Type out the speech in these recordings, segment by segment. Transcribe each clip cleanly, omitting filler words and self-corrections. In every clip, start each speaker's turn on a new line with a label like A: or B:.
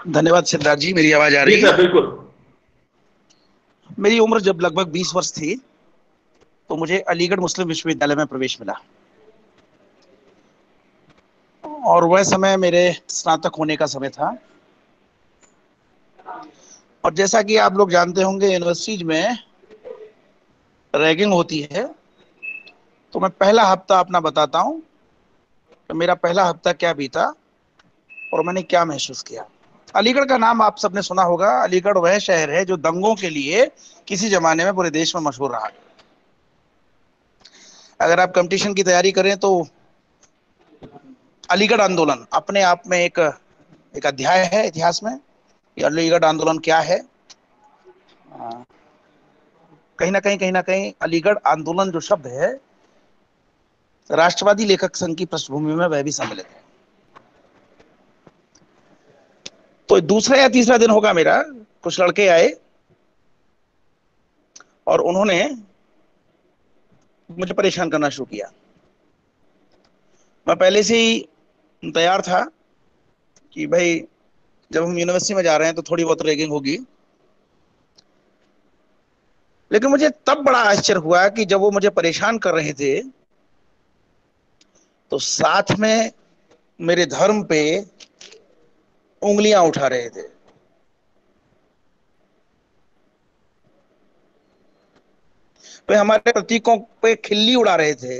A: धन्यवाद सिद्धार्थ जी। मेरी आवाज आ
B: जी
A: रही है?
B: सर, बिल्कुल।
A: मेरी उम्र जब लगभग 20 वर्ष थी तो मुझे अलीगढ़ मुस्लिम विश्वविद्यालय में प्रवेश मिला। और वह समय मेरे स्नातक होने का समय था। और जैसा कि आप लोग जानते होंगे, यूनिवर्सिटीज में रैगिंग होती है। तो मैं पहला हफ्ता अपना बताता हूँ कि मेरा पहला हफ्ता क्या बीता और मैंने क्या महसूस किया। अलीगढ़ का नाम आप सबने सुना होगा। अलीगढ़ वह शहर है जो दंगों के लिए किसी जमाने में पूरे देश में मशहूर रहा। अगर आप कंपटीशन की तैयारी करें तो अलीगढ़ आंदोलन अपने आप में एक एक अध्याय है इतिहास में। ये अलीगढ़ आंदोलन क्या है? कहीं ना कहीं अलीगढ़ आंदोलन जो शब्द है, राष्ट्रवादी लेखक संघ की पृष्ठभूमि में वह भी सम्मिलित है। तो दूसरा या तीसरा दिन होगा मेरा, कुछ लड़के आए और उन्होंने मुझे परेशान करना शुरू किया। मैं पहले से ही तैयार था कि भाई, जब हम यूनिवर्सिटी में जा रहे हैं तो थोड़ी बहुत रैगिंग होगी। लेकिन मुझे तब बड़ा आश्चर्य हुआ कि जब वो मुझे परेशान कर रहे थे तो साथ में मेरे धर्म पे उंगलियां उठा रहे थे। वे हमारे प्रतीकों पे खिल्ली उड़ा रहे थे,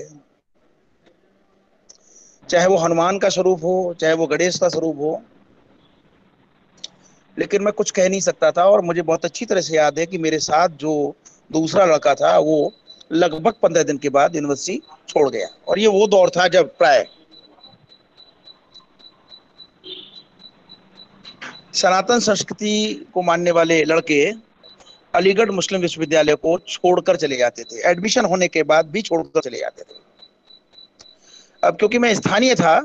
A: चाहे वो हनुमान का स्वरूप हो, चाहे वो गणेश का स्वरूप हो। लेकिन मैं कुछ कह नहीं सकता था। और मुझे बहुत अच्छी तरह से याद है कि मेरे साथ जो दूसरा लड़का था वो लगभग 15 दिन के बाद यूनिवर्सिटी छोड़ गया। और ये वो दौर था जब प्राय सनातन संस्कृति को मानने वाले लड़के अलीगढ़ मुस्लिम विश्वविद्यालय को छोड़कर चले जाते थे। एडमिशन होने के बाद भी छोड़कर चले जाते थे। अब क्योंकि मैं स्थानीय था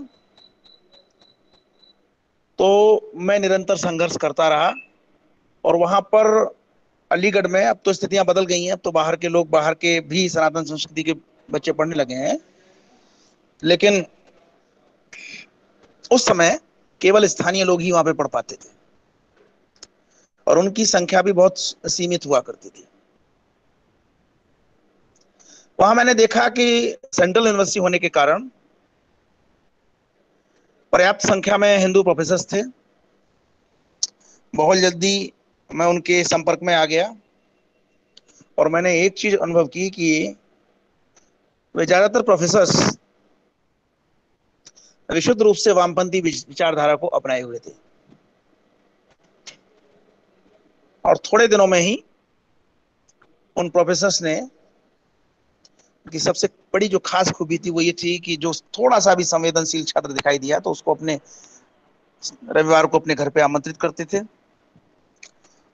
A: तो मैं निरंतर संघर्ष करता रहा। और वहां पर अलीगढ़ में अब तो स्थितियां बदल गई हैं। अब तो बाहर के लोग, बाहर के भी सनातन संस्कृति के बच्चे पढ़ने लगे हैं। लेकिन उस समय केवल स्थानीय लोग ही वहां पे पढ़ पाते थे और उनकी संख्या भी बहुत सीमित हुआ करती थी। वहां मैंने देखा कि सेंट्रल यूनिवर्सिटी होने के कारण पर्याप्त संख्या में हिंदू प्रोफेसर थे। बहुत जल्दी मैं उनके संपर्क में आ गया और मैंने एक चीज अनुभव की कि वे ज्यादातर प्रोफेसर विशुद्ध रूप से वामपंथी विचारधारा को अपनाए हुए थे। और थोड़े दिनों में ही उन प्रोफेसर्स ने की सबसे बड़ी जो खास खूबी थी वो ये थी कि जो थोड़ा सा भी संवेदनशील छात्र दिखाई दिया तो उसको अपने रविवार को अपने घर पे आमंत्रित करते थे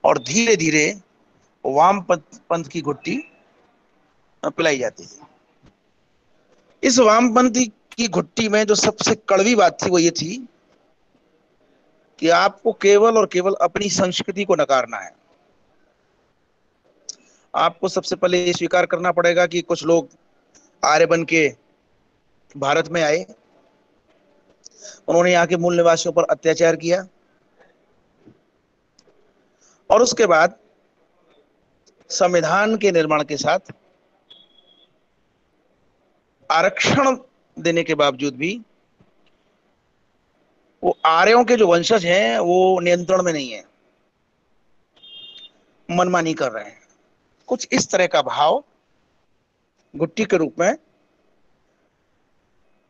A: और धीरे धीरे वाम पंथ की घुट्टी पिलाई जाती थी। इस वामपंथी की घुट्टी में जो सबसे कड़वी बात थी वो ये थी कि आपको केवल और केवल अपनी संस्कृति को नकारना है। आपको सबसे पहले ये स्वीकार करना पड़ेगा कि कुछ लोग आर्य बन के भारत में आए, उन्होंने यहाँ के मूल निवासियों पर अत्याचार किया और उसके बाद संविधान के निर्माण के साथ आरक्षण देने के बावजूद भी वो आर्यों के जो वंशज हैं वो नियंत्रण में नहीं है, मनमानी कर रहे हैं। कुछ इस तरह का भाव गुट्टी के रूप में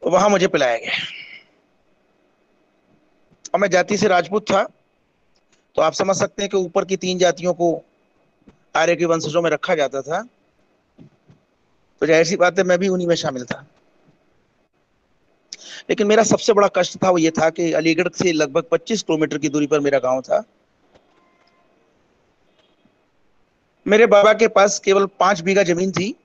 A: वहां मुझे पिलाया गया। और मैं जाति से राजपूत था तो आप समझ सकते हैं कि ऊपर की 3 जातियों को आर्य के वंशजों में रखा जाता था। तो जाहिर सी बात है मैं भी उन्हीं में शामिल था। लेकिन मेरा सबसे बड़ा कष्ट था वो ये था कि अलीगढ़ से लगभग 25 किलोमीटर की दूरी पर मेरा गांव था। मेरे बाबा के पास केवल 5 बीघा जमीन थी।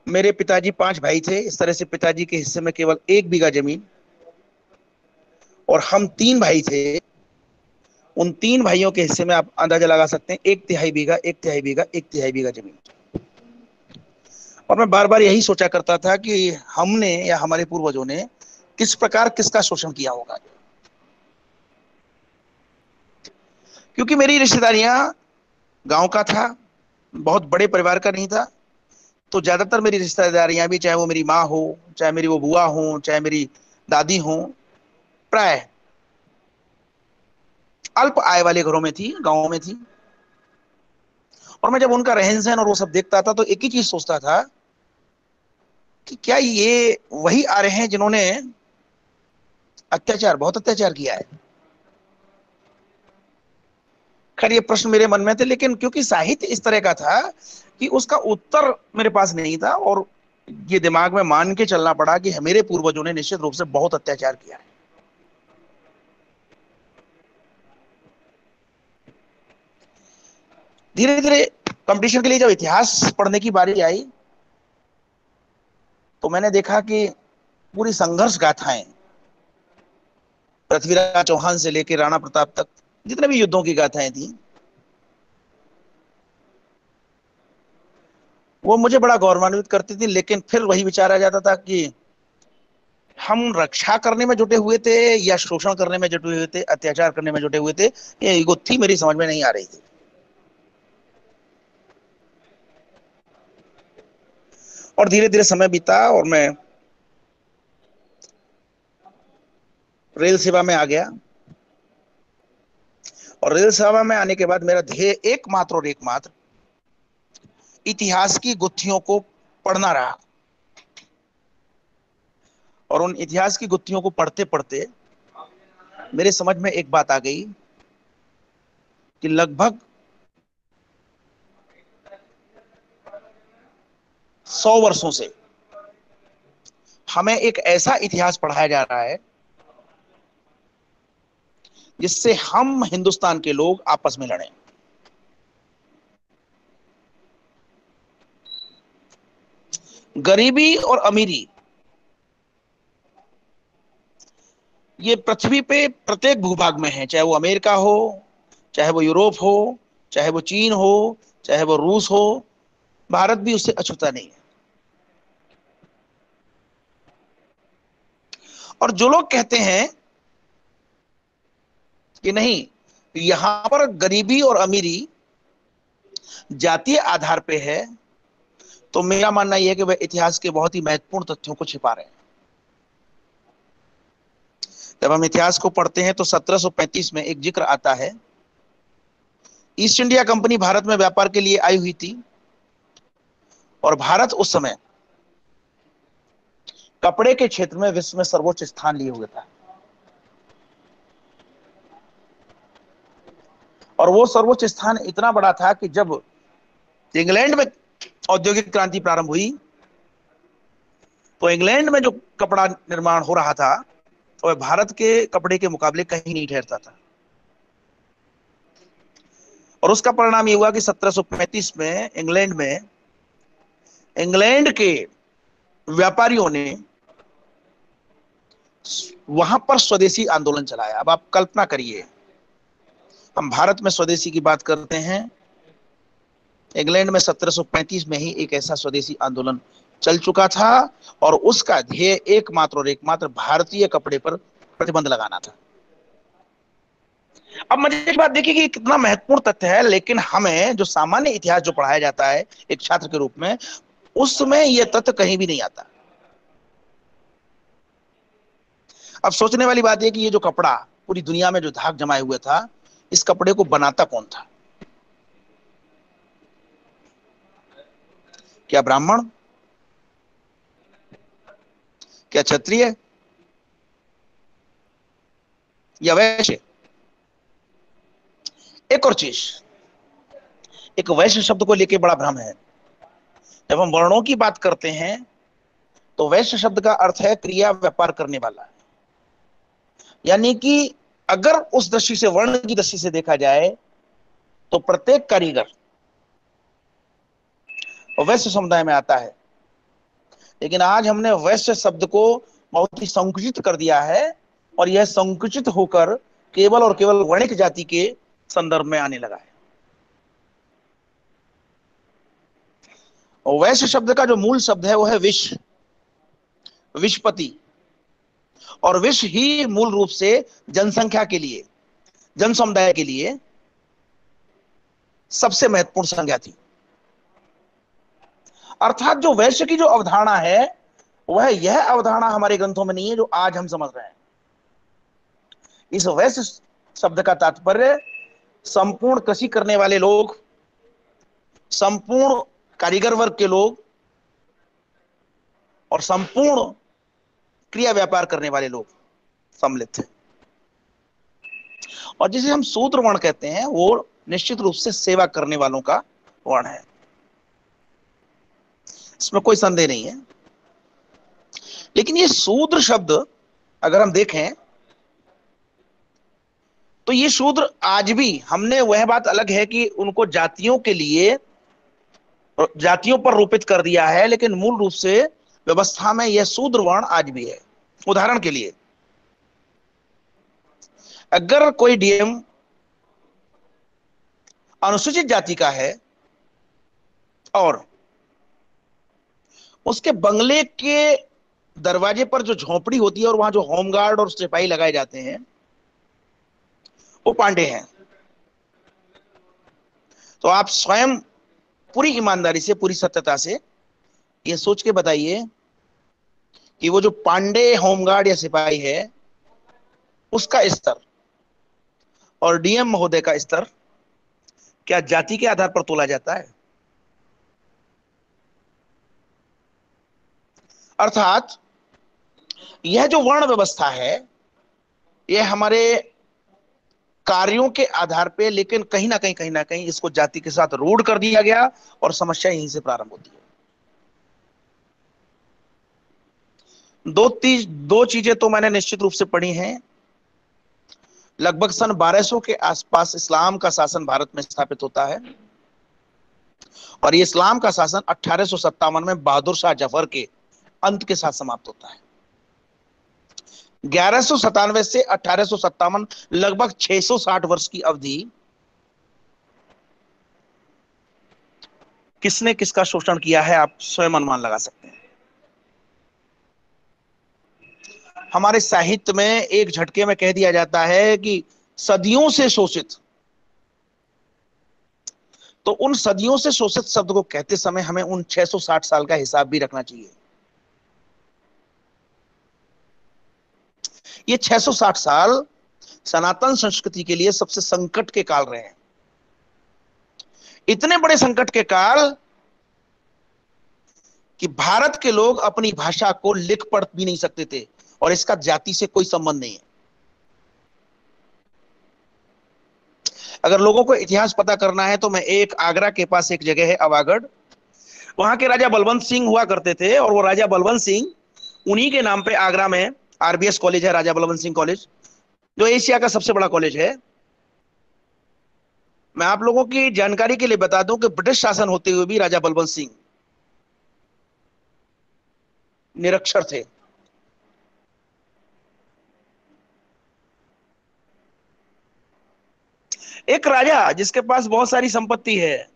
A: मेरे पिताजी 5 भाई थे, इस तरह से पिताजी के हिस्से में केवल 1 बीघा जमीन। और हम 3 भाई थे। उन 3 भाइयों के हिस्से में आप अंदाजा लगा सकते हैं, 1/3 बीघा, 1/3 बीघा, 1/3 बीघा जमीन। और मैं बार बार यही सोचा करता था कि हमने या हमारे पूर्वजों ने किस प्रकार किसका शोषण किया होगा। क्योंकि मेरी रिश्तेदारियां गांव का था, बहुत बड़े परिवार का नहीं था, तो ज्यादातर मेरी रिश्तेदारियां भी, चाहे वो मेरी माँ हो, चाहे मेरी वो बुआ हो, चाहे मेरी दादी हो, प्राय अल्प आय वाले घरों में थी, गांवों में थी। और मैं जब उनका रहन सहन और वो सब देखता था तो एक ही चीज सोचता था कि क्या ये वही आ रहे हैं जिन्होंने अत्याचार, बहुत अत्याचार किया है। खैर ये प्रश्न मेरे मन में थे, लेकिन क्योंकि साहित्य इस तरह का था कि उसका उत्तर मेरे पास नहीं था, और ये दिमाग में मान के चलना पड़ा कि मेरे पूर्वजों ने निश्चित रूप से बहुत अत्याचार किया है। धीरे धीरे कंपटीशन के लिए जब इतिहास पढ़ने की बारी आई तो मैंने देखा कि पूरी संघर्ष गाथाएं, पृथ्वीराज चौहान से लेकर राणा प्रताप तक जितने भी युद्धों की गाथाएं थी, वो मुझे बड़ा गौरवान्वित करती थी। लेकिन फिर वही विचार आ जाता था कि हम रक्षा करने में जुटे हुए थे या शोषण करने में जुटे हुए थे, अत्याचार करने में जुटे हुए थे, ये गुत्थी मेरी समझ में नहीं आ रही थी। और धीरे धीरे समय बीता और मैं रेल सेवा में आ गया। और रेल सेवा में आने के बाद मेरा ध्येय एकमात्र और एकमात्र इतिहास की गुत्थियों को पढ़ना रहा। और उन इतिहास की गुत्थियों को पढ़ते पढ़ते मेरे समझ में एक बात आ गई कि लगभग 100 वर्षों से हमें एक ऐसा इतिहास पढ़ाया जा रहा है जिससे हम हिंदुस्तान के लोग आपस में लड़ें। गरीबी और अमीरी, ये पृथ्वी पे प्रत्येक भूभाग में है, चाहे वो अमेरिका हो, चाहे वो यूरोप हो, चाहे वो चीन हो, चाहे वो रूस हो, भारत भी उससे अछूता नहीं है। और जो लोग कहते हैं कि नहीं, यहां पर गरीबी और अमीरी जातीय आधार पे है, तो मेरा मानना यह है कि वह इतिहास के बहुत ही महत्वपूर्ण तथ्यों को छिपा रहे हैं। जब हम इतिहास को पढ़ते हैं तो 1735 में एक जिक्र आता है, ईस्ट इंडिया कंपनी भारत में व्यापार के लिए आई हुई थी, और भारत उस समय कपड़े के क्षेत्र में विश्व में सर्वोच्च स्थान लिए हुए था। और वो सर्वोच्च स्थान इतना बड़ा था कि जब इंग्लैंड में औद्योगिक क्रांति प्रारंभ हुई तो इंग्लैंड में जो कपड़ा निर्माण हो रहा था तो वह भारत के कपड़े के मुकाबले कहीं नहीं ठहरता था। और उसका परिणाम ये हुआ कि 1735 में इंग्लैंड के व्यापारियों ने वहां पर स्वदेशी आंदोलन चलाया। अब आप कल्पना करिए, हम भारत में स्वदेशी की बात करते हैं, इंग्लैंड में 1735 में ही एक ऐसा स्वदेशी आंदोलन चल चुका था, और उसका ध्येय एकमात्र और एकमात्र भारतीय कपड़े पर प्रतिबंध लगाना था। अब मुझे एक बात देखिए कि कितना महत्वपूर्ण तथ्य है, लेकिन हमें जो सामान्य इतिहास जो पढ़ाया जाता है एक छात्र के रूप में, उसमें यह तथ्य कहीं भी नहीं आता। अब सोचने वाली बात यह कि ये जो कपड़ा पूरी दुनिया में जो धाक जमाए हुए था, इस कपड़े को बनाता कौन था? क्या ब्राह्मण? क्या क्षत्रिय? या वैश्य? एक और चीज, एक वैश्य शब्द को लेकर बड़ा भ्रम है। जब हम वर्णों की बात करते हैं तो वैश्य शब्द का अर्थ है क्रिया व्यापार करने वाला। यानी कि अगर उस दृष्टि से, वर्ण की दृष्टि से देखा जाए, तो प्रत्येक कारीगर वैश्य समुदाय में आता है। लेकिन आज हमने वैश्य शब्द को बहुत ही संकुचित कर दिया है, और यह संकुचित होकर केवल और केवल वणिक जाति के संदर्भ में आने लगा है। और वैश्य शब्द का जो मूल शब्द है वो है विश्व, विश्वपति। और विश्व ही मूल रूप से जनसंख्या के लिए, जन समुदाय के लिए सबसे महत्वपूर्ण संज्ञा थी। अर्थात जो वैश्य की जो अवधारणा है, वह यह अवधारणा हमारे ग्रंथों में नहीं है जो आज हम समझ रहे हैं। इस वैश्य शब्द का तात्पर्य संपूर्ण कृषि करने वाले लोग, संपूर्ण कारीगर वर्ग के लोग और संपूर्ण क्रिया व्यापार करने वाले लोग सम्मिलित थे। और जिसे हम शूद्र वर्ण कहते हैं, वो निश्चित रूप से सेवा करने वालों का वर्ण है, इसमें कोई संदेह नहीं है। लेकिन ये शूद्र शब्द अगर हम देखें तो ये शूद्र आज भी, हमने वह बात अलग है कि उनको जातियों के लिए, जातियों पर रोपित कर दिया है, लेकिन मूल रूप से व्यवस्था में यह शूद्र वर्ण आज भी है। उदाहरण के लिए, अगर कोई डीएम अनुसूचित जाति का है और उसके बंगले के दरवाजे पर जो झोपड़ी होती है और वहां जो होमगार्ड और सिपाही लगाए जाते हैं वो पांडे हैं, तो आप स्वयं पूरी ईमानदारी से, पूरी सत्यता से ये सोच के बताइए कि वो जो पांडे होमगार्ड या सिपाही है, उसका स्तर और डीएम महोदय का स्तर क्या जाति के आधार पर तोला जाता है? अर्थात यह जो वर्ण व्यवस्था है, यह हमारे कार्यों के आधार पे, लेकिन कहीं ना कहीं इसको जाति के साथ रूढ़ कर दिया गया और समस्या यहीं से प्रारंभ होती है। दो चीजें तो मैंने निश्चित रूप से पढ़ी हैं। लगभग सन 1200 के आसपास इस्लाम का शासन भारत में स्थापित होता है और ये इस्लाम का शासन 1857 में बहादुर शाह जफर के अंत के साथ समाप्त होता है। 1197 से 1857, लगभग 660 वर्ष की अवधि किसने किसका शोषण किया है, आप स्वयं अनुमान लगा सकते हैं। हमारे साहित्य में एक झटके में कह दिया जाता है कि सदियों से शोषित। तो उन सदियों से शोषित शब्द को कहते समय हमें उन 660 साल का हिसाब भी रखना चाहिए। ये 660 साल सनातन संस्कृति के लिए सबसे संकट के काल रहे हैं। इतने बड़े संकट के काल कि भारत के लोग अपनी भाषा को लिख पढ़ भी नहीं सकते थे, और इसका जाति से कोई संबंध नहीं है। अगर लोगों को इतिहास पता करना है तो मैं एक आगरा के पास एक जगह है अवागढ़, वहां के राजा बलवंत सिंह हुआ करते थे, और वो राजा बलवंत सिंह, उन्हीं के नाम पे आगरा में आरबीएस कॉलेज है, राजा बलवंत सिंह कॉलेज, जो एशिया का सबसे बड़ा कॉलेज है। मैं आप लोगों की जानकारी के लिए बता दूं कि ब्रिटिश शासन होते हुए भी राजा बलवंत सिंह निरक्षर थे। एक राजा जिसके पास बहुत सारी संपत्ति है,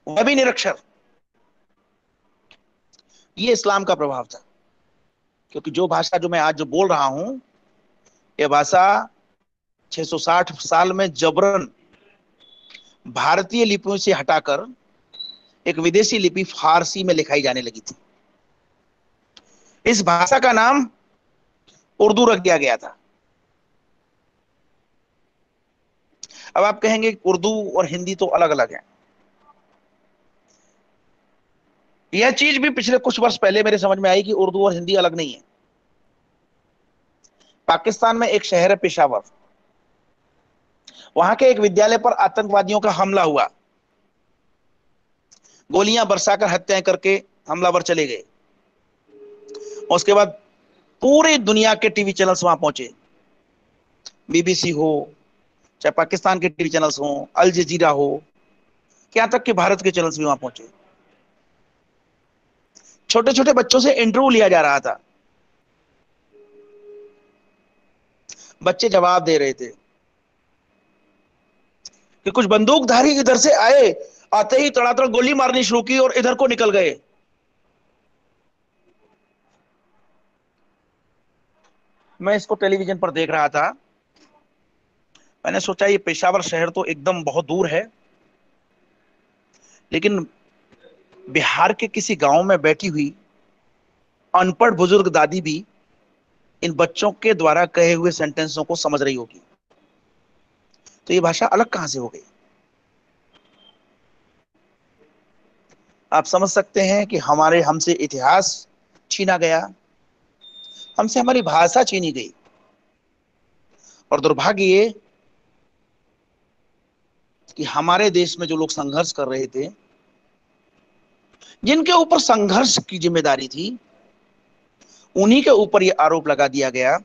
A: वह भी निरक्षर। ये इस्लाम का प्रभाव था, क्योंकि जो भाषा जो मैं आज जो बोल रहा हूं, यह भाषा 660 साल में जबरन भारतीय लिपियों से हटाकर एक विदेशी लिपि फारसी में लिखाई जाने लगी थी। इस भाषा का नाम उर्दू रख दिया गया था। अब आप कहेंगे उर्दू और हिंदी तो अलग अलग है। यह चीज भी पिछले कुछ वर्ष पहले मेरे समझ में आई कि उर्दू और हिंदी अलग नहीं है। पाकिस्तान में एक शहर है पेशावर, वहां के एक विद्यालय पर आतंकवादियों का हमला हुआ, गोलियां बरसाकर हत्याएं करके हमलावर चले गए। उसके बाद पूरी दुनिया के टीवी चैनल्स वहां पहुंचे, बीबीसी हो, चाहे पाकिस्तान के टीवी चैनल्स हो, अल जजीरा हो, क्या तक कि भारत के चैनल्स भी वहां पहुंचे। छोटे छोटे बच्चों से इंटरव्यू लिया जा रहा था, बच्चे जवाब दे रहे थे कि कुछ बंदूकधारी इधर से आए, आते ही तड़ातड़ गोली मारनी शुरू की और इधर को निकल गए। मैं इसको टेलीविजन पर देख रहा था। मैंने सोचा ये पेशावर शहर तो एकदम बहुत दूर है, लेकिन बिहार के किसी गांव में बैठी हुई अनपढ़ बुजुर्ग दादी भी इन बच्चों के द्वारा कहे हुए सेंटेंसों को समझ रही होगी, तो ये भाषा अलग कहां से हो गई। आप समझ सकते हैं कि हमारे हमसे इतिहास छीना गया, हमसे हमारी भाषा छीनी गई। और दुर्भाग्य ये कि हमारे देश में जो लोग संघर्ष कर रहे थे, जिनके ऊपर संघर्ष की जिम्मेदारी थी, उन्हीं के ऊपर यह आरोप लगा दिया गया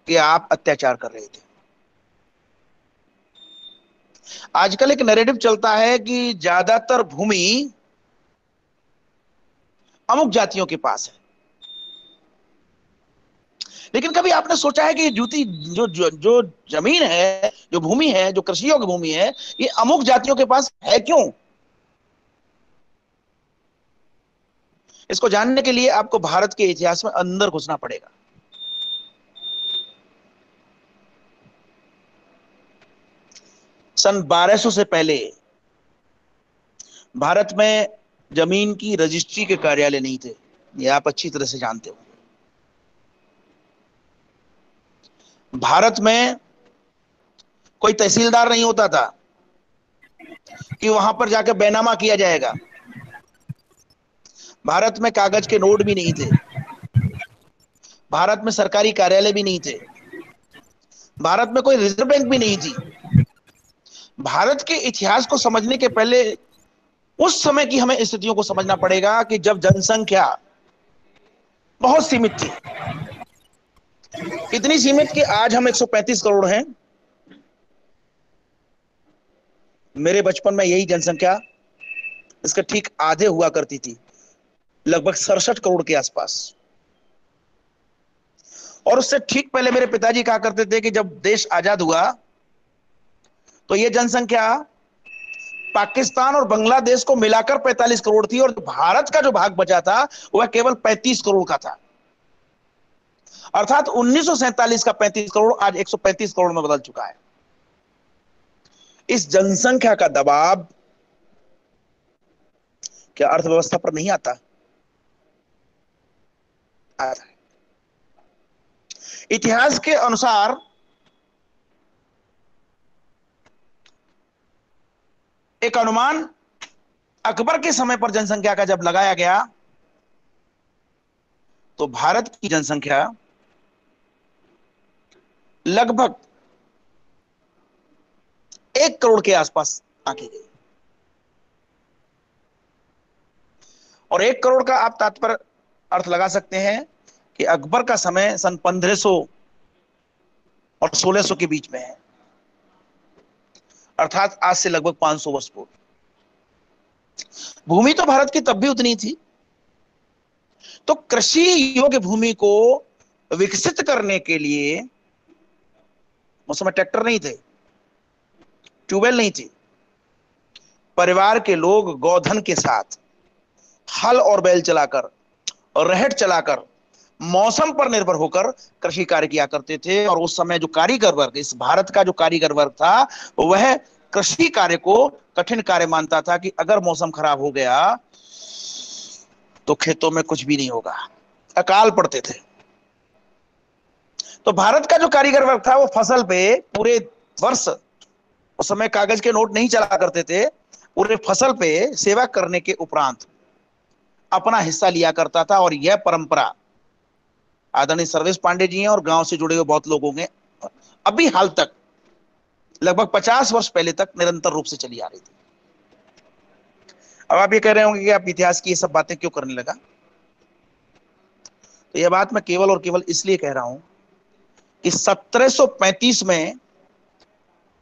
A: कि आप अत्याचार कर रहे थे। आजकल एक नैरेटिव चलता है कि ज्यादातर भूमि अमुक जातियों के पास है, लेकिन कभी आपने सोचा है कि जूती जो जमीन है, जो भूमि है, जो कृषि योग्य भूमि है, ये अमुक जातियों के पास है क्यों? इसको जानने के लिए आपको भारत के इतिहास में अंदर घुसना पड़ेगा। सन 1200 से पहले भारत में जमीन की रजिस्ट्री के कार्यालय नहीं थे, ये आप अच्छी तरह से जानते हो। भारत में कोई तहसीलदार नहीं होता था कि वहां पर जाकर बैनामा किया जाएगा। भारत में कागज के नोट भी नहीं थे, भारत में सरकारी कार्यालय भी नहीं थे, भारत में कोई रिजर्व बैंक भी नहीं थी। भारत के इतिहास को समझने के पहले उस समय की हमें स्थितियों को समझना पड़ेगा कि जब जनसंख्या बहुत सीमित थी। इतनी सीमित कि आज हम 135 करोड़ हैं। मेरे बचपन में यही जनसंख्या इसका ठीक आधे हुआ करती थी, लगभग 67 करोड़ के आसपास। और उससे ठीक पहले मेरे पिताजी कहा करते थे कि जब देश आजाद हुआ तो यह जनसंख्या पाकिस्तान और बांग्लादेश को मिलाकर 45 करोड़ थी, और भारत का जो भाग बचा था वह केवल 35 करोड़ का था। अर्थात 1947 का 35 करोड़ आज 135 करोड़ में बदल चुका है। इस जनसंख्या का दबाव क्या अर्थव्यवस्था पर नहीं आता? आता है। इतिहास के अनुसार एक अनुमान अकबर के समय पर जनसंख्या का जब लगाया गया तो भारत की जनसंख्या लगभग 1 करोड़ के आसपास आंकी गई। और 1 करोड़ का आप तात्पर्य अर्थ लगा सकते हैं कि अकबर का समय सन 1500 और 1600 के बीच में है, अर्थात आज से लगभग 500 वर्ष पूर्व। भूमि तो भारत की तब भी उतनी थी, तो कृषि योग्य भूमि को विकसित करने के लिए उस समय ट्रैक्टर नहीं थे, ट्यूबवेल नहीं थी। परिवार के लोग गोधन के साथ हल और बैल चलाकर और रहट चलाकर मौसम पर निर्भर होकर कृषि कार्य किया करते थे। और उस समय जो कारीगर वर्ग, इस भारत का जो कारीगर वर्ग था, वह कृषि कार्य को कठिन कार्य मानता था कि अगर मौसम खराब हो गया तो खेतों में कुछ भी नहीं होगा, अकाल पड़ते थे। तो भारत का जो कारीगर वर्ग था वो फसल पे पूरे वर्ष, उस समय कागज के नोट नहीं चला करते थे, पूरे फसल पे सेवा करने के उपरांत अपना हिस्सा लिया करता था। और यह परंपरा आदरणीय सर्वेश पांडे जी हैं और गांव से जुड़े हुए बहुत लोगों ने अभी हाल तक, लगभग 50 वर्ष पहले तक निरंतर रूप से चली आ रही थी। अब आप ये कह रहे होंगे कि आप इतिहास की ये सब बातें क्यों करने लगा? तो यह बात मैं केवल और केवल इसलिए कह रहा हूं कि 1735 में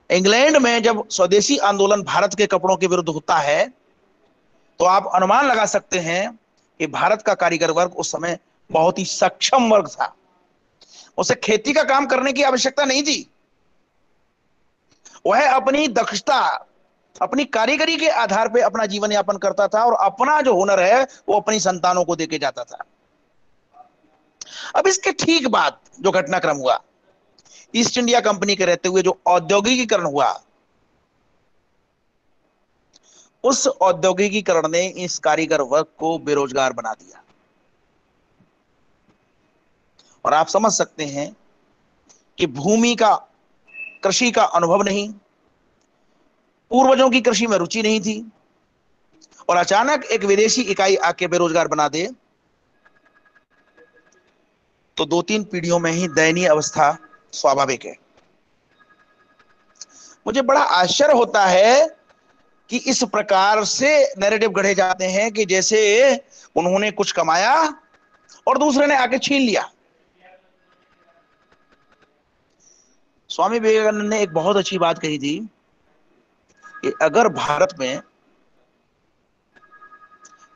A: इंग्लैंड में जब स्वदेशी आंदोलन भारत के कपड़ों के विरुद्ध होता है, तो आप अनुमान लगा सकते हैं कि भारत का कारीगर वर्ग उस समय बहुत ही सक्षम वर्ग था। उसे खेती का काम करने की आवश्यकता नहीं थी, वह अपनी दक्षता, अपनी कारीगरी के आधार पर अपना जीवन यापन करता था और अपना जो हुनर है वो अपनी संतानों को देके जाता था। अब इसके ठीक बाद जो घटनाक्रम हुआ, ईस्ट इंडिया कंपनी के रहते हुए जो औद्योगिकीकरण हुआ, उस औद्योगिकीकरण ने इस कारीगर वर्ग को बेरोजगार बना दिया। और आप समझ सकते हैं कि भूमि का, कृषि का अनुभव नहीं, पूर्वजों की कृषि में रुचि नहीं थी, और अचानक एक विदेशी इकाई आके बेरोजगार बना दे, तो 2-3 पीढ़ियों में ही दयनीय अवस्था स्वाभाविक है। मुझे बड़ा आश्चर्य होता है कि इस प्रकार से नैरेटिव गढ़े जाते हैं कि जैसे उन्होंने कुछ कमाया और दूसरे ने आके छीन लिया। स्वामी विवेकानंद ने एक बहुत अच्छी बात कही थी कि अगर भारत में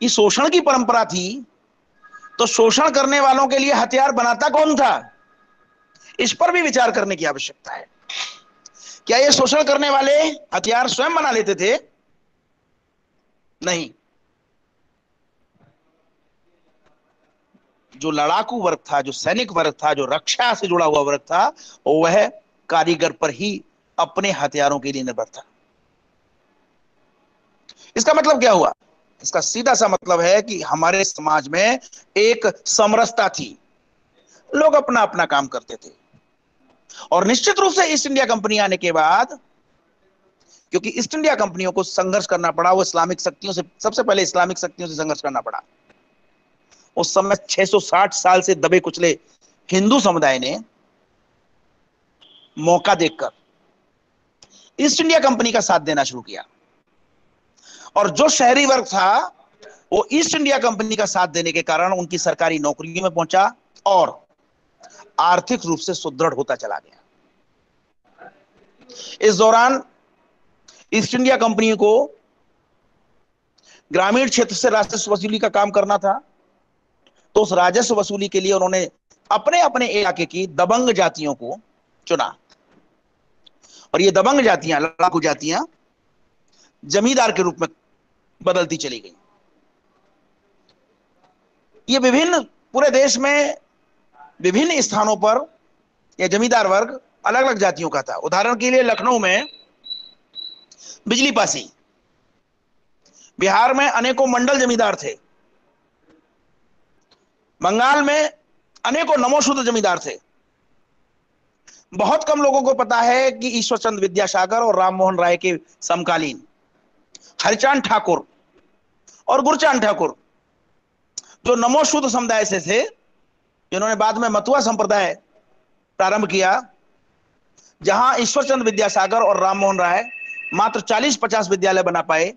A: ये शोषण की परंपरा थी तो शोषण करने वालों के लिए हथियार बनाता कौन था, इस पर भी विचार करने की आवश्यकता है। क्या ये शोषण करने वाले हथियार स्वयं बना लेते थे? नहीं। जो लड़ाकू वर्ग था, जो सैनिक वर्ग था, जो रक्षा से जुड़ा हुआ वर्ग था, वह कारीगर पर ही अपने हथियारों के लिए निर्भर था। इसका मतलब क्या हुआ? इसका सीधा सा मतलब है कि हमारे समाज में एक समरसता थी, लोग अपना अपना काम करते थे। और निश्चित रूप से ईस्ट इंडिया कंपनी आने के बाद, क्योंकि ईस्ट इंडिया कंपनियों को संघर्ष करना पड़ा, वो इस्लामिक शक्तियों से, सबसे पहले इस्लामिक शक्तियों से संघर्ष करना पड़ा। उस समय 660 साल से दबे कुचले हिंदू समुदाय ने मौका देखकर ईस्ट इंडिया कंपनी का साथ देना शुरू किया, और जो शहरी वर्ग था वो ईस्ट इंडिया कंपनी का साथ देने के कारण उनकी सरकारी नौकरियों में पहुंचा और आर्थिक रूप से सुदृढ़ होता चला गया। इस दौरान ईस्ट इंडिया कंपनी को ग्रामीण क्षेत्र से राजस्व वसूली का काम करना था, तो उस राजस्व वसूली के लिए उन्होंने अपने अपने इलाके की दबंग जातियों को चुना, और ये दबंग जातियां, लड़ाकू जातियां जमींदार के रूप में बदलती चली गई। ये विभिन्न, पूरे देश में विभिन्न स्थानों पर यह जमींदार वर्ग अलग अलग जातियों का था। उदाहरण के लिए लखनऊ में बिजली पासी, बिहार में अनेकों मंडल जमींदार थे, बंगाल में अनेकों नमोशूद्र जमींदार थे। बहुत कम लोगों को पता है कि ईश्वरचंद्र विद्यासागर और राममोहन राय के समकालीन हरिचांद ठाकुर और गुरचांद ठाकुर, जो नमोशूद्र समुदाय से थे, जिन्होंने बाद में मतुआ संप्रदाय प्रारंभ किया, जहां ईश्वरचंद्र विद्यासागर और राममोहन राय मात्र 40-50 विद्यालय बना पाए,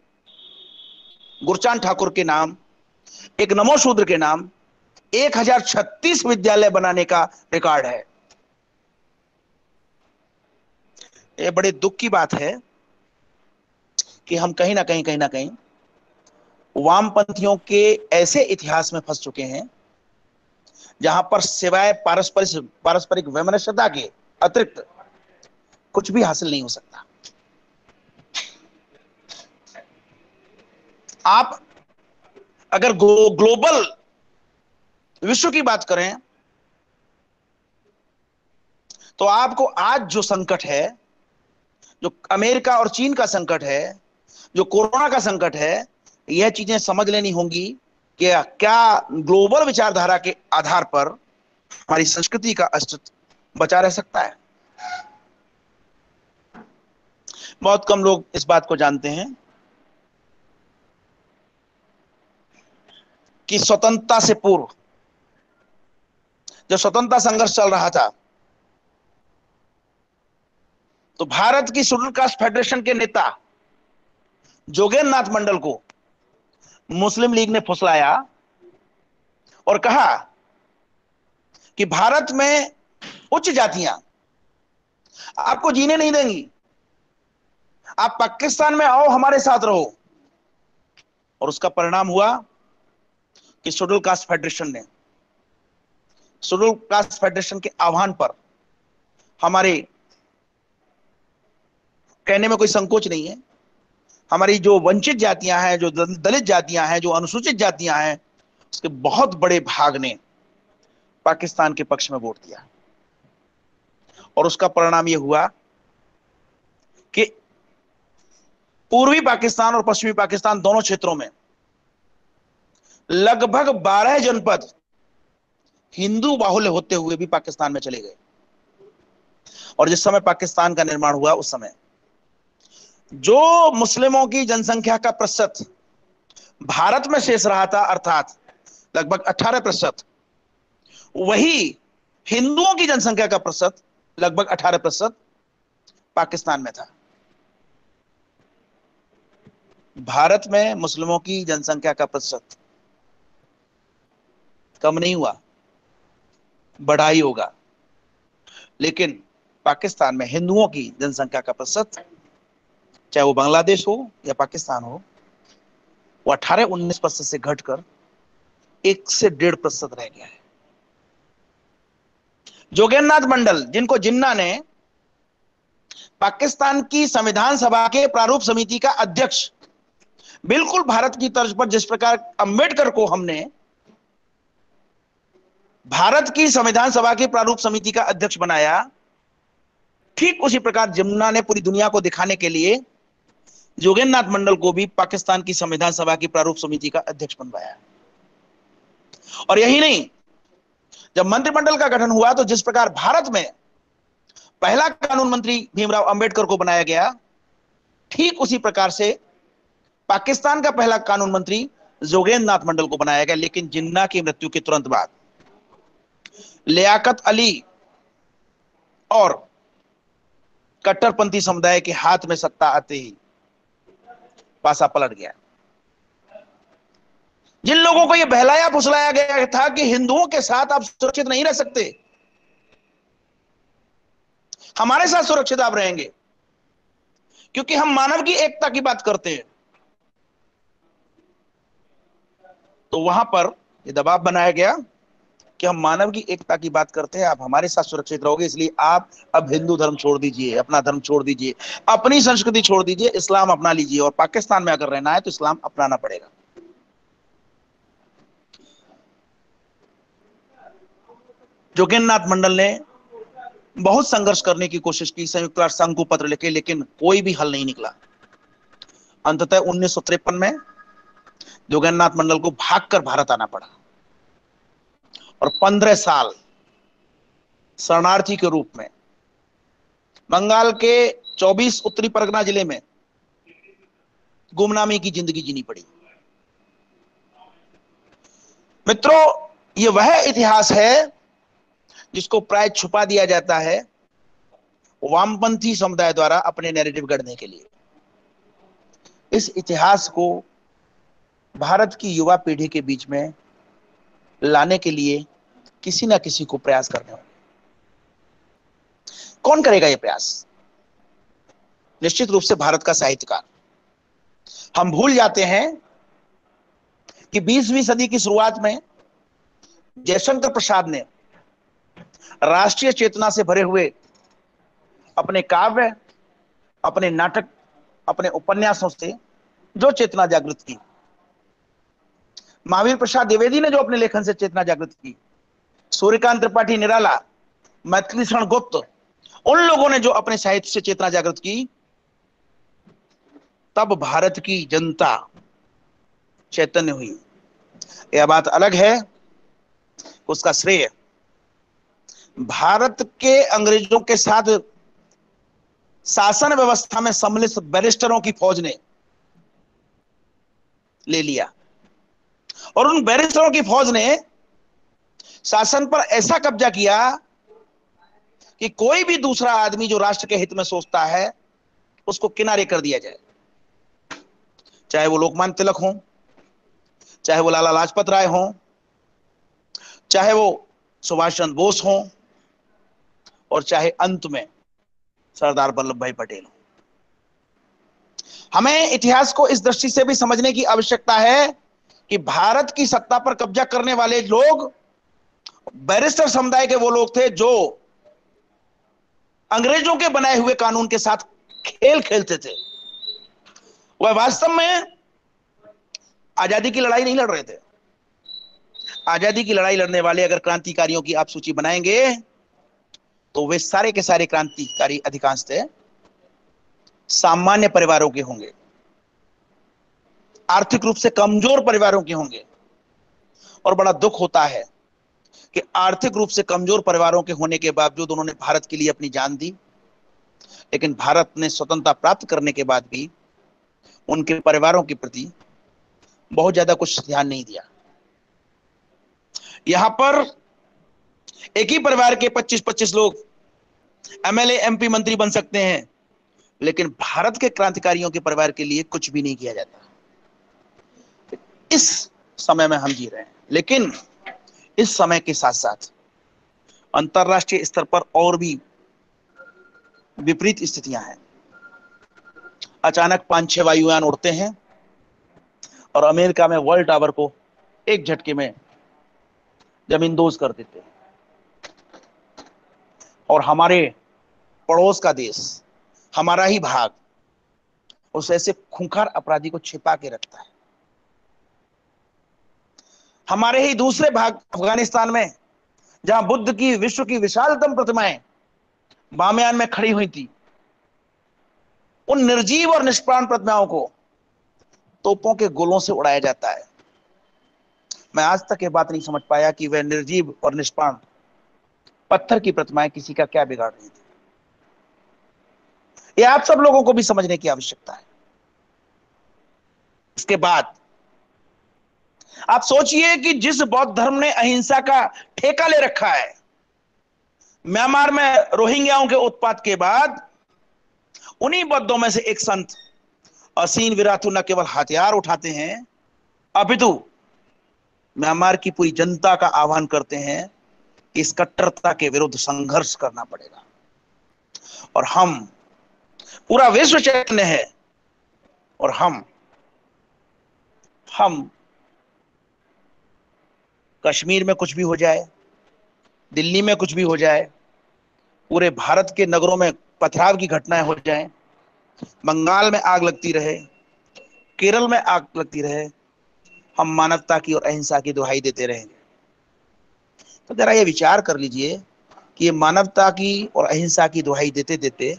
A: गुरचांद ठाकुर के नाम, एक नमोशूद्र के नाम 1036 विद्यालय बनाने का रिकॉर्ड है। यह बड़े दुख की बात है कि हम कहीं ना कहीं वामपंथियों के ऐसे इतिहास में फंस चुके हैं जहां पर सिवाय पारस्परिक वैमनस्यता के अतिरिक्त कुछ भी हासिल नहीं हो सकता। आप अगर ग्लोबल विश्व की बात करें तो आपको आज जो संकट है, जो अमेरिका और चीन का संकट है, जो कोरोना का संकट है, यह चीजें समझ लेनी होंगी कि क्या ग्लोबल विचारधारा के आधार पर हमारी संस्कृति का अस्तित्व बचा रह सकता है। बहुत कम लोग इस बात को जानते हैं कि स्वतंत्रता से पूर्व जब स्वतंत्रता संघर्ष चल रहा था, तो भारत की शेड्यूल कास्ट फेडरेशन के नेता जोगेंद्र नाथ मंडल को मुस्लिम लीग ने फुसलाया और कहा कि भारत में उच्च जातियां आपको जीने नहीं देंगी, आप पाकिस्तान में आओ, हमारे साथ रहो। और उसका परिणाम हुआ कि शेड्यूल कास्ट फेडरेशन के आह्वान पर, हमारे कहने में कोई संकोच नहीं है, हमारी जो वंचित जातियां हैं, जो दलित जातियां हैं, जो अनुसूचित जातियां हैं, उसके बहुत बड़े भाग ने पाकिस्तान के पक्ष में वोट दिया। और उसका परिणाम यह हुआ कि पूर्वी पाकिस्तान और पश्चिमी पाकिस्तान दोनों क्षेत्रों में लगभग 12 जनपद हिंदू बाहुल्य होते हुए भी पाकिस्तान में चले गए। और जिस समय पाकिस्तान का निर्माण हुआ उस समय जो मुस्लिमों की जनसंख्या का प्रतिशत भारत में शेष रहा था, अर्थात लगभग 18%, वही हिंदुओं की जनसंख्या का प्रतिशत लगभग 18% पाकिस्तान में था। भारत में मुस्लिमों की जनसंख्या का प्रतिशत कम नहीं हुआ, बढ़ा ही होगा, लेकिन पाकिस्तान में हिंदुओं की जनसंख्या का प्रतिशत, चाहे वो बांग्लादेश हो या पाकिस्तान हो, वो 18-19% से घटकर 1 से 1.5% रह गया है। जोगेंद्रनाथ मंडल, जिनको जिन्ना ने पाकिस्तान की संविधान सभा के प्रारूप समिति का अध्यक्ष, बिल्कुल भारत की तर्ज पर जिस प्रकार अंबेडकर को हमने भारत की संविधान सभा की प्रारूप समिति का अध्यक्ष बनाया, ठीक उसी प्रकार जिन्ना ने पूरी दुनिया को दिखाने के लिए जोगेंद्रनाथ मंडल को भी पाकिस्तान की संविधान सभा की प्रारूप समिति का अध्यक्ष बनवाया। और यही नहीं, जब मंत्रिमंडल का गठन हुआ तो जिस प्रकार भारत में पहला कानून मंत्री भीमराव अंबेडकर को बनाया गया, ठीक उसी प्रकार से पाकिस्तान का पहला कानून मंत्री जोगेंद्रनाथ मंडल को बनाया गया। लेकिन जिन्ना की मृत्यु के तुरंत बाद लियाकत अली और कट्टरपंथी समुदाय के हाथ में सत्ता आते ही पासा पलट गया। जिन लोगों को यह बहलाया फुसलाया गया था कि हिंदुओं के साथ आप सुरक्षित नहीं रह सकते, हमारे साथ सुरक्षित आप रहेंगे क्योंकि हम मानव की एकता की बात करते हैं, तो वहां पर यह दबाव बनाया गया कि हम मानव की एकता की बात करते हैं, आप हमारे साथ सुरक्षित रहोगे, इसलिए आप अब हिंदू धर्म छोड़ दीजिए, अपना धर्म छोड़ दीजिए, अपनी संस्कृति छोड़ दीजिए, इस्लाम अपना लीजिए, और पाकिस्तान में अगर रहना है तो इस्लाम अपनाना पड़ेगा। जोगेंद्रनाथ मंडल ने बहुत संघर्ष करने की कोशिश की, संयुक्त राष्ट्र संघ को पत्र लिखे, लेकिन कोई भी हल नहीं निकला। अंततः 1953 में जोगेंद्रनाथ मंडल को भागकर भारत आना पड़ा और 15 साल शरणार्थी के रूप में बंगाल के 24 उत्तरी परगना जिले में गुमनामी की जिंदगी जीनी पड़ी। मित्रों, यह वह इतिहास है जिसको प्राय छुपा दिया जाता है वामपंथी समुदाय द्वारा अपने नैरेटिव गढ़ने के लिए। इस इतिहास को भारत की युवा पीढ़ी के बीच में लाने के लिए किसी ना किसी को प्रयास करने होंगे। कौन करेगा यह प्रयास? निश्चित रूप से भारत का साहित्यकार। हम भूल जाते हैं कि 20वीं सदी की शुरुआत में जयशंकर प्रसाद ने राष्ट्रीय चेतना से भरे हुए अपने काव्य, अपने नाटक, अपने उपन्यासों से जो चेतना जागृत की, महावीर प्रसाद द्विवेदी ने जो अपने लेखन से चेतना जागृत की, सूर्यकांत त्रिपाठी निराला, मैथिली शरण गुप्त, उन लोगों ने जो अपने साहित्य से चेतना जागृत की, तब भारत की जनता चैतन्य हुई। यह बात अलग है, उसका श्रेय भारत के अंग्रेजों के साथ शासन व्यवस्था में सम्मिलित बैरिस्टरों की फौज ने ले लिया, और उन बैरिस्टरों की फौज ने शासन पर ऐसा कब्जा किया कि कोई भी दूसरा आदमी जो राष्ट्र के हित में सोचता है उसको किनारे कर दिया जाए, चाहे वो लोकमान्य तिलक हो, चाहे वो लाला लाजपत राय हो, चाहे वो सुभाष चंद्र बोस हो, और चाहे अंत में सरदार वल्लभ भाई पटेल हो। हमें इतिहास को इस दृष्टि से भी समझने की आवश्यकता है कि भारत की सत्ता पर कब्जा करने वाले लोग बैरिस्टर समुदाय के वो लोग थे जो अंग्रेजों के बनाए हुए कानून के साथ खेल खेलते थे। वह वास्तव में आजादी की लड़ाई नहीं लड़ रहे थे। आजादी की लड़ाई लड़ने वाले अगर क्रांतिकारियों की आप सूची बनाएंगे तो वे सारे के सारे क्रांतिकारी अधिकांशतः सामान्य परिवारों के होंगे, आर्थिक रूप से कमजोर परिवारों के होंगे। और बड़ा दुख होता है कि आर्थिक रूप से कमजोर परिवारों के होने के बावजूद उन्होंने भारत के लिए अपनी जान दी, लेकिन भारत ने स्वतंत्रता प्राप्त करने के बाद भी उनके परिवारों के प्रति बहुत ज्यादा कुछ ध्यान नहीं दिया। यहां पर एक ही परिवार के 25-25 लोग एमएलए, एमपी, मंत्री बन सकते हैं, लेकिन भारत के क्रांतिकारियों के परिवार के लिए कुछ भी नहीं किया जाता। इस समय में हम जी रहे हैं, लेकिन इस समय के साथ साथ अंतरराष्ट्रीय स्तर पर और भी विपरीत स्थितियां हैं। अचानक 5-6 वायुयान उड़ते हैं और अमेरिका में वर्ल्ड टावर को एक झटके में जमींदोज कर देते हैं, और हमारे पड़ोस का देश, हमारा ही भाग, उस ऐसे खूंखार अपराधी को छिपा के रखता है। हमारे ही दूसरे भाग अफगानिस्तान में, जहां बुद्ध की विश्व की विशालतम प्रतिमाएं बामियान में खड़ी हुई थी, उन निर्जीव और निष्प्राण प्रतिमाओं को तोपों के गोलों से उड़ाया जाता है। मैं आज तक ये बात नहीं समझ पाया कि वह निर्जीव और निष्प्राण पत्थर की प्रतिमाएं किसी का क्या बिगाड़ रही थी। ये आप सब लोगों को भी समझने की आवश्यकता है। इसके बाद आप सोचिए कि जिस बौद्ध धर्म ने अहिंसा का ठेका ले रखा है, म्यांमार में रोहिंग्याओं के उत्पात के बाद उन्हीं बौद्धों में से एक संत असीन विराथु न केवल हथियार उठाते हैं, अपितु म्यांमार की पूरी जनता का आह्वान करते हैं कि इस कट्टरता के विरुद्ध संघर्ष करना पड़ेगा। और हम, पूरा विश्व चैतन्य है, और हम कश्मीर में कुछ भी हो जाए, दिल्ली में कुछ भी हो जाए, पूरे भारत के नगरों में पथराव की घटनाएं हो जाएं, बंगाल में आग लगती रहे, केरल में आग लगती रहे, हम मानवता की और अहिंसा की दुहाई देते रहेंगे। तो जरा ये विचार कर लीजिए कि ये मानवता की और अहिंसा की दुहाई देते देते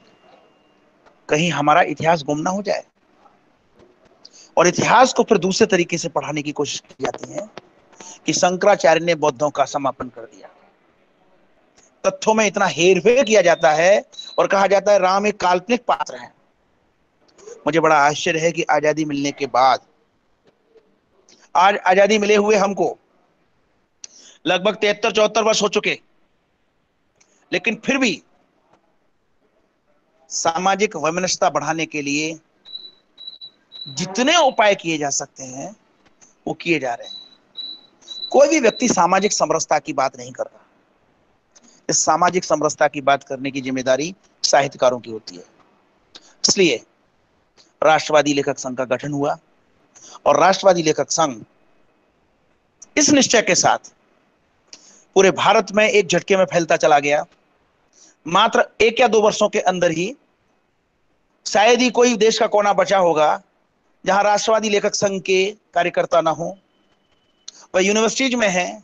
A: कहीं हमारा इतिहास गुम ना हो जाए। और इतिहास को फिर दूसरे तरीके से पढ़ाने की कोशिश की जाती है कि शंकराचार्य ने बौद्धों का समापन कर दिया। तथ्यों में इतना हेरफेर किया जाता है और कहा जाता है राम एक काल्पनिक पात्र है। मुझे बड़ा आश्चर्य है कि आजादी मिलने के बाद, आज आजादी मिले हुए हमको लगभग 73-74 वर्ष हो चुके, लेकिन फिर भी सामाजिक वैमनस्यता बढ़ाने के लिए जितने उपाय किए जा सकते हैं वो किए जा रहे हैं। कोई भी व्यक्ति सामाजिक समरसता की बात नहीं कर रहा। इस सामाजिक समरसता की बात करने की जिम्मेदारी साहित्यकारों की होती है। इसलिए राष्ट्रवादी लेखक संघ का गठन हुआ, और राष्ट्रवादी लेखक संघ इस निश्चय के साथ पूरे भारत में एक झटके में फैलता चला गया। मात्र 1 या 2 वर्षों के अंदर ही शायद ही कोई देश का कोना बचा होगा जहां राष्ट्रवादी लेखक संघ के कार्यकर्ता ना हो। वह यूनिवर्सिटीज में है,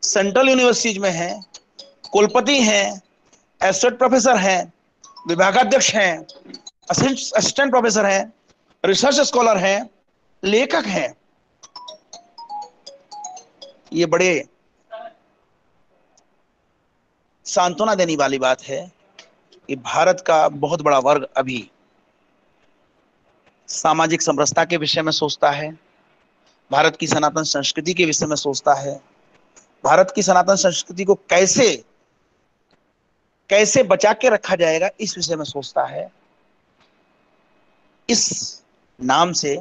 A: सेंट्रल यूनिवर्सिटीज में है, कुलपति हैं, एसोसिएट प्रोफेसर हैं, विभागाध्यक्ष हैं, असिस्टेंट प्रोफेसर हैं, रिसर्च स्कॉलर हैं, लेखक हैं। ये बड़े सांत्वना देने वाली बात है कि भारत का बहुत बड़ा वर्ग अभी सामाजिक समरसता के विषय में सोचता है, भारत की सनातन संस्कृति के विषय में सोचता है, भारत की सनातन संस्कृति को कैसे कैसे बचा के रखा जाएगा इस विषय में सोचता है। इस नाम से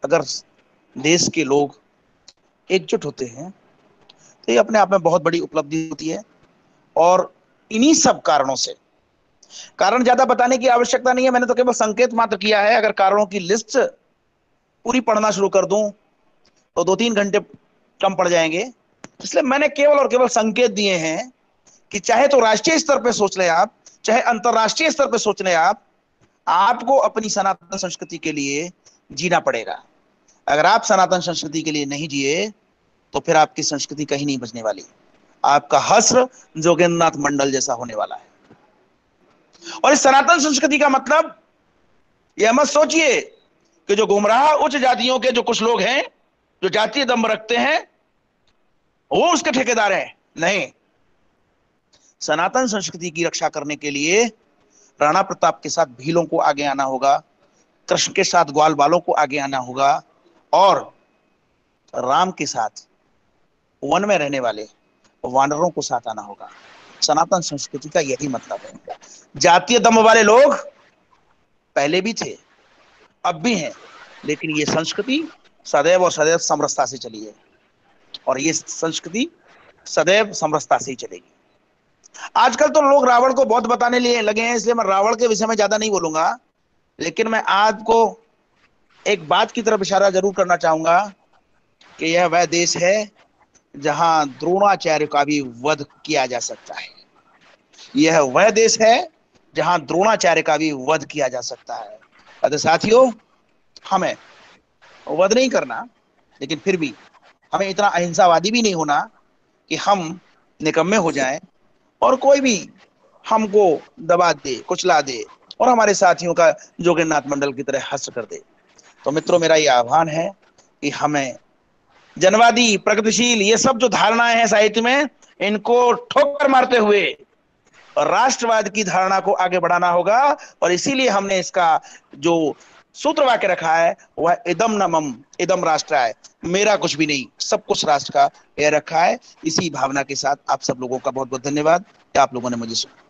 A: अगर देश के लोग एकजुट होते हैं तो ये अपने आप में बहुत बड़ी उपलब्धि होती है। और इन्हीं सब कारणों से, कारण ज्यादा बताने की आवश्यकता नहीं है, मैंने तो केवल संकेत मात्र किया है। अगर कारणों की लिस्ट पूरी पढ़ना शुरू कर दूं तो 2-3 घंटे कम पड़ जाएंगे। इसलिए मैंने केवल और केवल संकेत दिए हैं कि चाहे तो राष्ट्रीय स्तर पे सोच लें आप, चाहे अंतरराष्ट्रीय स्तर पे सोच लें आप, आपको अपनी सनातन संस्कृति के लिए जीना पड़ेगा। अगर आप सनातन संस्कृति के लिए नहीं जिए तो फिर आपकी संस्कृति कहीं नहीं बचने वाली। आपका हश्र जोगेंद्रनाथ मंडल जैसा होने वाला है। और इस सनातन संस्कृति का मतलब यह मत सोचिए कि जो गुमराह उच्च जातियों के जो कुछ लोग हैं, जो जातीय दम्भ रखते हैं, वो उसके ठेकेदार हैं। नहीं, सनातन संस्कृति की रक्षा करने के लिए राणा प्रताप के साथ भीलों को आगे आना होगा, कृष्ण के साथ ग्वाल बालों को आगे आना होगा, और राम के साथ वन में रहने वाले वानरों को साथ आना होगा। सनातन संस्कृति का यही मतलब है। जातीय दम्भ वाले लोग पहले भी थे, अब भी हैं, लेकिन ये संस्कृति सदैव और सदैव समरसता से चली है, और ये संस्कृति सदैव समरसता से ही चलेगी। आजकल तो लोग रावण को बहुत बताने लिए लगे हैं, इसलिए मैं रावण के विषय में ज्यादा नहीं बोलूंगा, लेकिन मैं आपको एक बात की तरफ इशारा जरूर करना चाहूंगा कि यह वह देश है जहां द्रोणाचार्य का भी वध किया जा सकता है। यह वह देश है जहां द्रोणाचार्य का भी वध किया जा सकता है। अतः साथियों, हमें वध नहीं करना, लेकिन फिर भी हमें इतना अहिंसावादी भी नहीं होना कि हम निकम्मे हो जाएं और कोई भी हमको दबा दे, कुचला दे और हमारे साथियों का जोगन्नाथ मंडल की तरह हस्त कर दे। तो मित्रों, मेरा यह आह्वान है कि हमें जनवादी, प्रगतिशील, ये सब जो धारणाएं हैं साहित्य में, इनको ठोकर मारते हुए राष्ट्रवाद की धारणा को आगे बढ़ाना होगा। और इसीलिए हमने इसका जो सूत्र वाक्य रखा है वह इदम न मम इदम राष्ट्राय, मेरा कुछ भी नहीं, सब कुछ राष्ट्र का, यह रखा है। इसी भावना के साथ आप सब लोगों का बहुत बहुत धन्यवाद कि आप लोगों ने मुझे सुना।